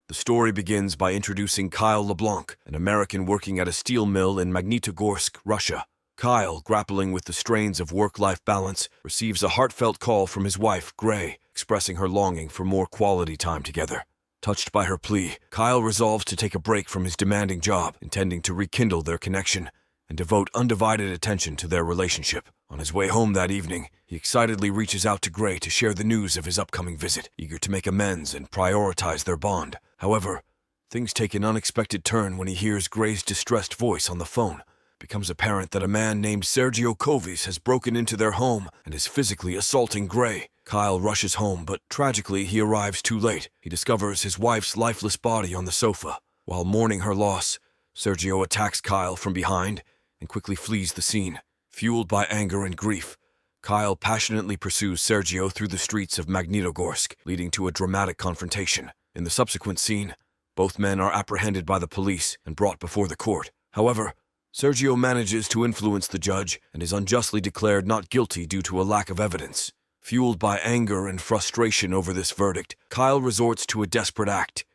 The story begins by introducing Kyle LeBlanc, an American working at a steel mill in Magnitogorsk, Russia. Kyle, grappling with the strains of work-life balance, receives a heartfelt call from his wife, Gray, expressing her longing for more quality time together. Touched by her plea, Kyle resolves to take a break from his demanding job, intending to rekindle their connection and devote undivided attention to their relationship. On his way home that evening, he excitedly reaches out to Gray to share the news of his upcoming visit, eager to make amends and prioritize their bond. However, things take an unexpected turn when he hears Gray's distressed voice on the phone. It becomes apparent that a man named Sergio Kovis has broken into their home and is physically assaulting Gray. Kyle rushes home, but tragically he arrives too late. He discovers his wife's lifeless body on the sofa. While mourning her loss, Sergio attacks Kyle from behind and quickly flees the scene. Fueled by anger and grief, Kyle passionately pursues Sergio through the streets of Magnitogorsk, leading to a dramatic confrontation. In the subsequent scene, both men are apprehended by the police and brought before the court. However, Sergio manages to influence the judge and is unjustly declared not guilty due to a lack of evidence. Fueled by anger and frustration over this verdict, Kyle resorts to a desperate act.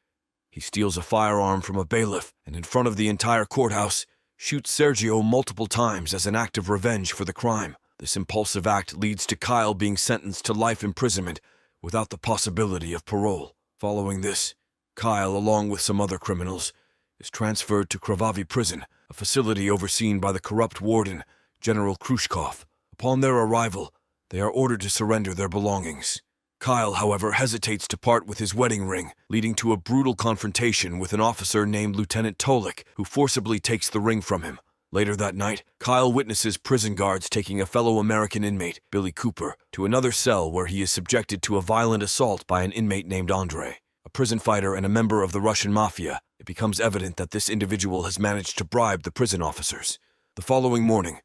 He steals a firearm from a bailiff and, in front of the entire courthouse, shoots Sergio multiple times as an act of revenge for the crime. This impulsive act leads to Kyle being sentenced to life imprisonment without the possibility of parole. Following this, Kyle, along with some other criminals, is transferred to Kavi prison, a facility overseen by the corrupt warden, General Khrushchev. Upon their arrival, they are ordered to surrender their belongings. Kyle, however, hesitates to part with his wedding ring, leading to a brutal confrontation with an officer named Lieutenant Tolik, who forcibly takes the ring from him. Later that night, Kyle witnesses prison guards taking a fellow American inmate, Billy Cooper, to another cell where he is subjected to a violent assault by an inmate named Andrei. A prison fighter and a member of the Russian mafia, it becomes evident that this individual has managed to bribe the prison officers. The following morning,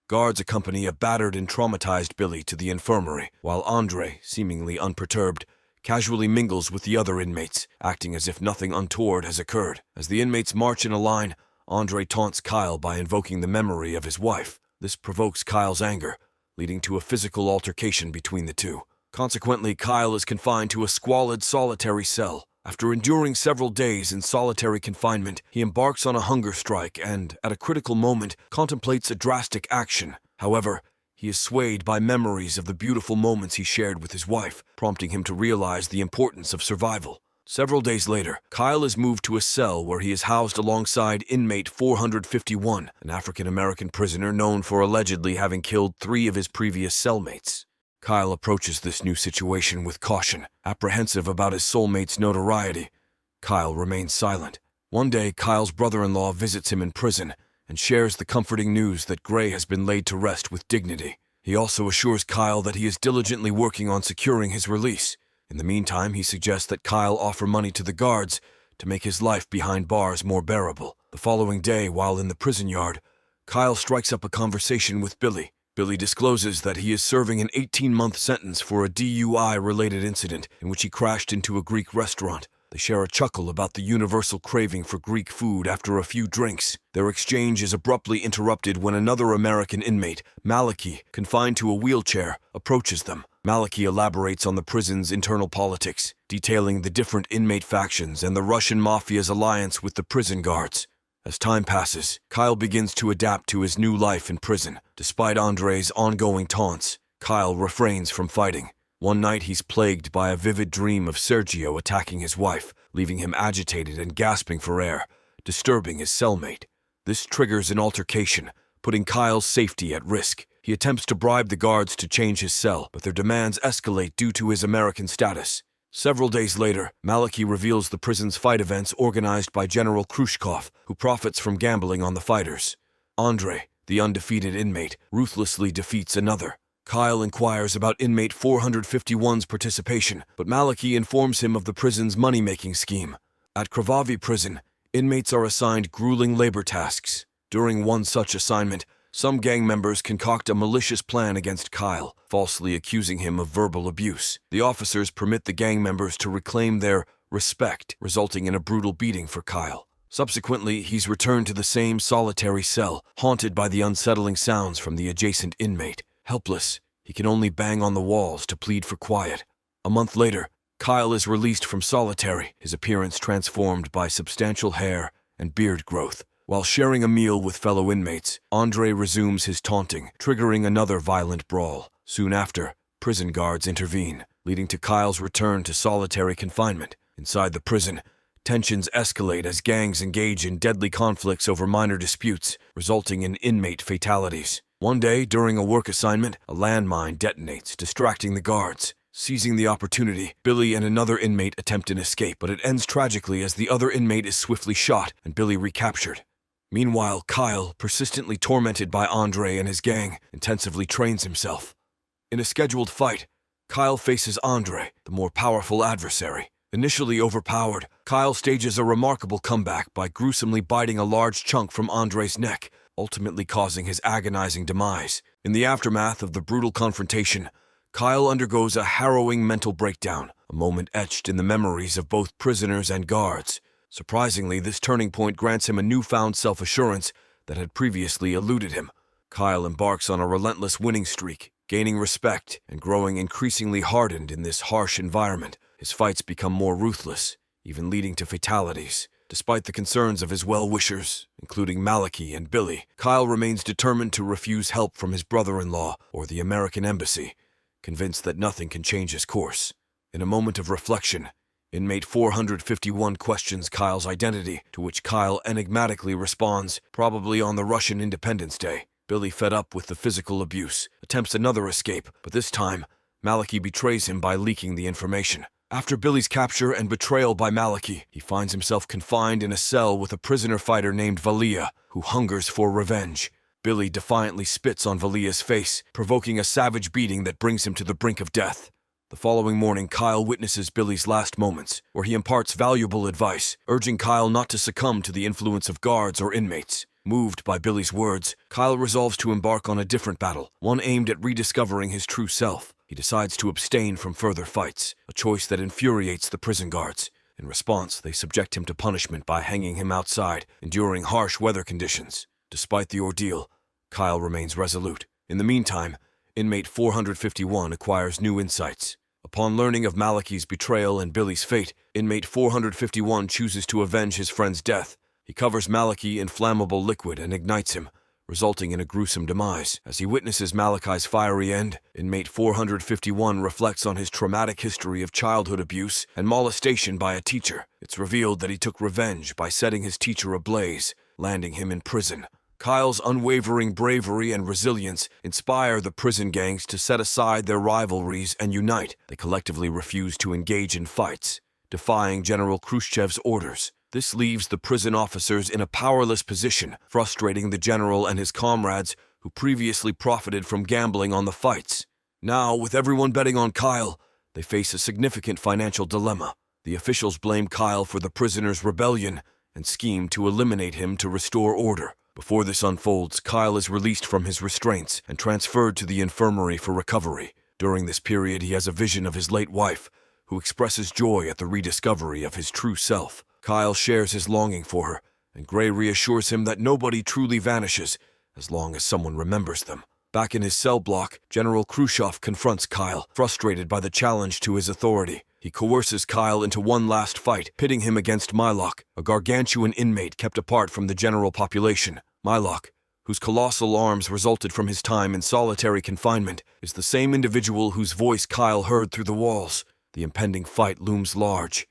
guards accompany a battered and traumatized Billy to the infirmary, while Andrei, seemingly unperturbed, casually mingles with the other inmates, acting as if nothing untoward has occurred. As the inmates march in a line, Andrei taunts Kyle by invoking the memory of his wife. This provokes Kyle's anger, leading to a physical altercation between the two. Consequently, Kyle is confined to a squalid, solitary cell. After enduring several days in solitary confinement, he embarks on a hunger strike and, at a critical moment, contemplates a drastic action. However, he is swayed by memories of the beautiful moments he shared with his wife, prompting him to realize the importance of survival. Several days later, Kyle is moved to a cell where he is housed alongside inmate 451, an African-American prisoner known for allegedly having killed 3 of his previous cellmates. Kyle approaches this new situation with caution, apprehensive about his soulmate's notoriety. Kyle remains silent. One day, Kyle's brother-in-law visits him in prison and shares the comforting news that Gray has been laid to rest with dignity. He also assures Kyle that he is diligently working on securing his release. In the meantime, he suggests that Kyle offer money to the guards to make his life behind bars more bearable. The following day, while in the prison yard, Kyle strikes up a conversation with Billy. Billy discloses that he is serving an 18-month sentence for a DUI-related incident in which he crashed into a Greek restaurant. They share a chuckle about the universal craving for Greek food after a few drinks. Their exchange is abruptly interrupted when another American inmate, Maliki, confined to a wheelchair, approaches them. Maliki elaborates on the prison's internal politics, detailing the different inmate factions and the Russian mafia's alliance with the prison guards. As time passes, Kyle begins to adapt to his new life in prison. Despite Andrei's ongoing taunts, Kyle refrains from fighting. One night he's plagued by a vivid dream of Sergio attacking his wife, leaving him agitated and gasping for air, disturbing his cellmate. This triggers an altercation, putting Kyle's safety at risk. He attempts to bribe the guards to change his cell, but their demands escalate due to his American status. Several days later, Maliki reveals the prison's fight events organized by General Khrushchev, who profits from gambling on the fighters. Andrei, the undefeated inmate, ruthlessly defeats another. Kyle inquires about inmate 451's participation, but Maliki informs him of the prison's money-making scheme. At Kavi prison, inmates are assigned grueling labor tasks. During one such assignment, some gang members concoct a malicious plan against Kyle, falsely accusing him of verbal abuse. The officers permit the gang members to reclaim their respect, resulting in a brutal beating for Kyle. Subsequently, he's returned to the same solitary cell, haunted by the unsettling sounds from the adjacent inmate. Helpless, he can only bang on the walls to plead for quiet. A month later, Kyle is released from solitary, his appearance transformed by substantial hair and beard growth. While sharing a meal with fellow inmates, Andre resumes his taunting, triggering another violent brawl. Soon after, prison guards intervene, leading to Kyle's return to solitary confinement. Inside the prison, tensions escalate as gangs engage in deadly conflicts over minor disputes, resulting in inmate fatalities. One day, during a work assignment, a landmine detonates, distracting the guards. Seizing the opportunity, Billy and another inmate attempt an escape, but it ends tragically as the other inmate is swiftly shot and Billy recaptured. Meanwhile, Kyle, persistently tormented by Andre and his gang, intensively trains himself. In a scheduled fight, Kyle faces Andre, the more powerful adversary. Initially overpowered, Kyle stages a remarkable comeback by gruesomely biting a large chunk from Andre's neck, ultimately causing his agonizing demise. In the aftermath of the brutal confrontation, Kyle undergoes a harrowing mental breakdown, a moment etched in the memories of both prisoners and guards. Surprisingly, this turning point grants him a newfound self-assurance that had previously eluded him. Kyle embarks on a relentless winning streak, gaining respect and growing increasingly hardened in this harsh environment. His fights become more ruthless, even leading to fatalities. Despite the concerns of his well-wishers, including Malachi and Billy, Kyle remains determined to refuse help from his brother-in-law or the American embassy, convinced that nothing can change his course. In a moment of reflection, Inmate 451 questions Kyle's identity, to which Kyle enigmatically responds, probably on the Russian Independence Day. Billy, fed up with the physical abuse, attempts another escape, but this time, Malachi betrays him by leaking the information. After Billy's capture and betrayal by Malachi, he finds himself confined in a cell with a prisoner fighter named Valia, who hungers for revenge. Billy defiantly spits on Valia's face, provoking a savage beating that brings him to the brink of death. The following morning, Kyle witnesses Billy's last moments, where he imparts valuable advice, urging Kyle not to succumb to the influence of guards or inmates. Moved by Billy's words, Kyle resolves to embark on a different battle, one aimed at rediscovering his true self. He decides to abstain from further fights, a choice that infuriates the prison guards. In response, they subject him to punishment by hanging him outside, enduring harsh weather conditions. Despite the ordeal, Kyle remains resolute. In the meantime, Inmate 451 acquires new insights. Upon learning of Malachi's betrayal and Billy's fate, Inmate 451 chooses to avenge his friend's death. He covers Malachi in flammable liquid and ignites him, resulting in a gruesome demise. As he witnesses Malachi's fiery end, Inmate 451 reflects on his traumatic history of childhood abuse and molestation by a teacher. It's revealed that he took revenge by setting his teacher ablaze, landing him in prison. Kyle's unwavering bravery and resilience inspire the prison gangs to set aside their rivalries and unite. They collectively refuse to engage in fights, defying General Khrushchev's orders. This leaves the prison officers in a powerless position, frustrating the general and his comrades who previously profited from gambling on the fights. Now, with everyone betting on Kyle, they face a significant financial dilemma. The officials blame Kyle for the prisoners' rebellion and scheme to eliminate him to restore order. Before this unfolds, Kyle is released from his restraints and transferred to the infirmary for recovery. During this period, he has a vision of his late wife, who expresses joy at the rediscovery of his true self. Kyle shares his longing for her, and Gray reassures him that nobody truly vanishes as long as someone remembers them. Back in his cell block, General Khrushchev confronts Kyle, frustrated by the challenge to his authority. He coerces Kyle into one last fight, pitting him against Mylok, a gargantuan inmate kept apart from the general population. Mylok, whose colossal arms resulted from his time in solitary confinement, is the same individual whose voice Kyle heard through the walls. The impending fight looms large.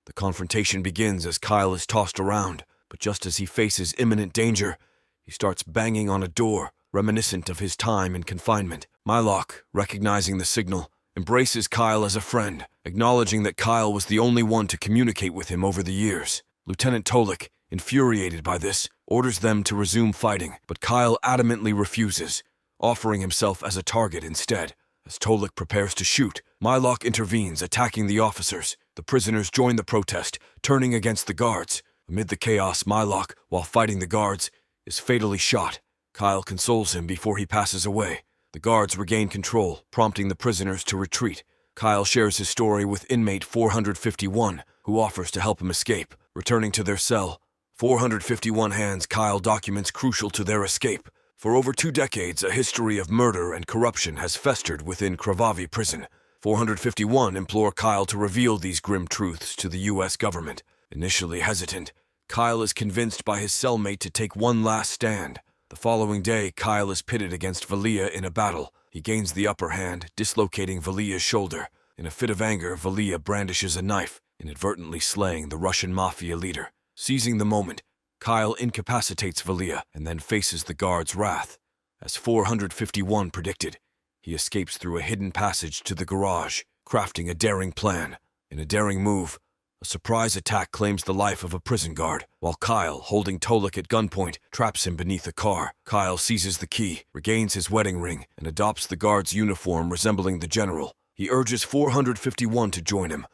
The confrontation begins as Kyle is tossed around, but just as he faces imminent danger, he starts banging on a door, reminiscent of his time in confinement. Mylok, recognizing the signal, embraces Kyle as a friend, acknowledging that Kyle was the only one to communicate with him over the years. Lieutenant Tolik, infuriated by this, orders them to resume fighting, but Kyle adamantly refuses, offering himself as a target instead. As Tolik prepares to shoot, Mylok intervenes, attacking the officers. The prisoners join the protest, turning against the guards. Amid the chaos, Mylok, while fighting the guards, is fatally shot. Kyle consoles him before he passes away. The guards regain control, prompting the prisoners to retreat. Kyle shares his story with inmate 451, who offers to help him escape. Returning to their cell, 451 hands Kyle documents crucial to their escape. For over 2 decades, a history of murder and corruption has festered within Krvavi prison, 451 implore Kyle to reveal these grim truths to the U.S. government. Initially hesitant, Kyle is convinced by his cellmate to take one last stand. The following day, Kyle is pitted against Valia in a battle. He gains the upper hand, dislocating Valia's shoulder. In a fit of anger, Valia brandishes a knife, inadvertently slaying the Russian mafia leader. Seizing the moment, Kyle incapacitates Valia and then faces the guard's wrath. As 451 predicted, he escapes through a hidden passage to the garage, crafting a daring plan. In a daring move, a surprise attack claims the life of a prison guard, while Kyle, holding Tolek at gunpoint, traps him beneath a car. Kyle seizes the key, regains his wedding ring, and adopts the guard's uniform resembling the general. He urges 451 to join him,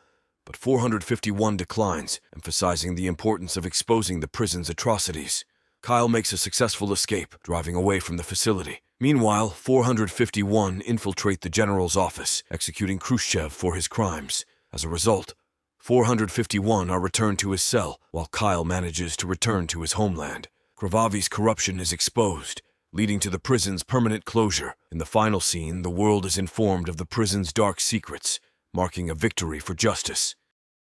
but 451 declines, emphasizing the importance of exposing the prison's atrocities. Kyle makes a successful escape, driving away from the facility. Meanwhile, 451 infiltrate the general's office, executing Khrushchev for his crimes. As a result, 451 are returned to his cell, while Kyle manages to return to his homeland. Krvavi's corruption is exposed, leading to the prison's permanent closure. In the final scene, the world is informed of the prison's dark secrets, marking a victory for justice.